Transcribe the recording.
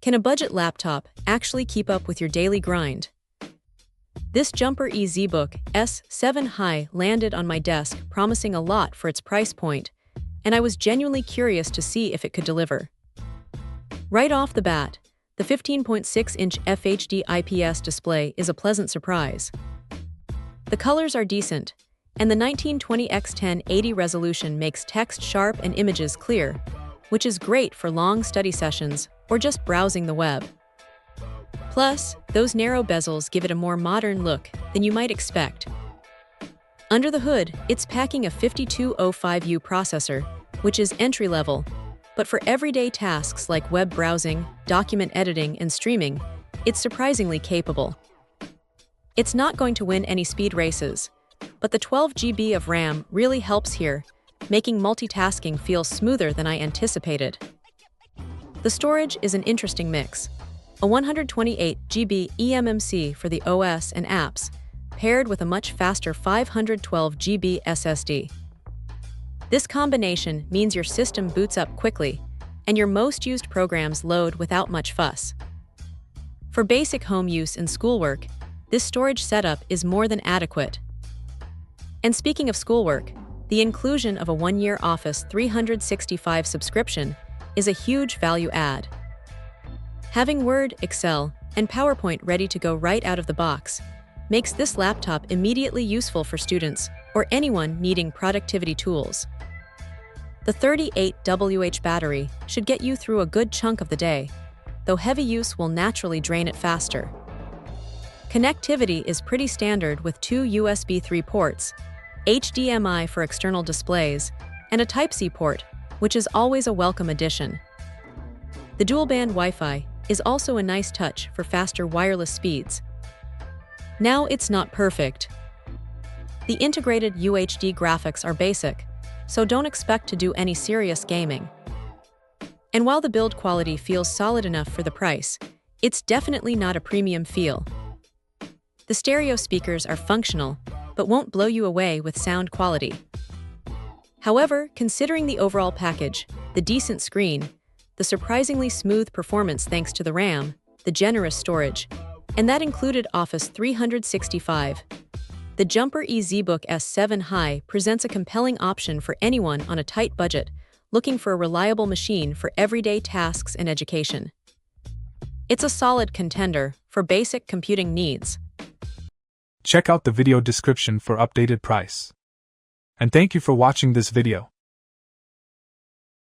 Can a budget laptop actually keep up with your daily grind? This jumper EZbook S7Hi landed on my desk promising a lot for its price point, and I was genuinely curious to see if it could deliver. Right off the bat, the 15.6-inch FHD IPS display is a pleasant surprise. The colors are decent, and the 1920x1080 resolution makes text sharp and images clear, which is great for long study sessions or just browsing the web. Plus, those narrow bezels give it a more modern look than you might expect. Under the hood, it's packing a 5205U processor, which is entry-level, but for everyday tasks like web browsing, document editing, and streaming, it's surprisingly capable. It's not going to win any speed races, but the 12 GB of RAM really helps here, making multitasking feel smoother than I anticipated. The storage is an interesting mix. A 128 GB eMMC for the OS and apps, paired with a much faster 512 GB SSD. This combination means your system boots up quickly, and your most used programs load without much fuss. For basic home use and schoolwork, this storage setup is more than adequate. And speaking of schoolwork, the inclusion of a 1-year Office 365 subscription is a huge value add. Having Word, Excel, and PowerPoint ready to go right out of the box makes this laptop immediately useful for students or anyone needing productivity tools. The 38Wh battery should get you through a good chunk of the day, though heavy use will naturally drain it faster. Connectivity is pretty standard with 2 USB 3 ports, HDMI for external displays, and a Type-C port, which is always a welcome addition. The dual-band Wi-Fi is also a nice touch for faster wireless speeds. Now it's not perfect. The integrated UHD graphics are basic, so don't expect to do any serious gaming. And while the build quality feels solid enough for the price, it's definitely not a premium feel. The stereo speakers are functional, but won't blow you away with sound quality. However, considering the overall package, the decent screen, the surprisingly smooth performance thanks to the RAM, the generous storage, and that included Office 365, the jumper EZbook S7Hi presents a compelling option for anyone on a tight budget looking for a reliable machine for everyday tasks and education. It's a solid contender for basic computing needs. Check out the video description for updated price. And thank you for watching this video.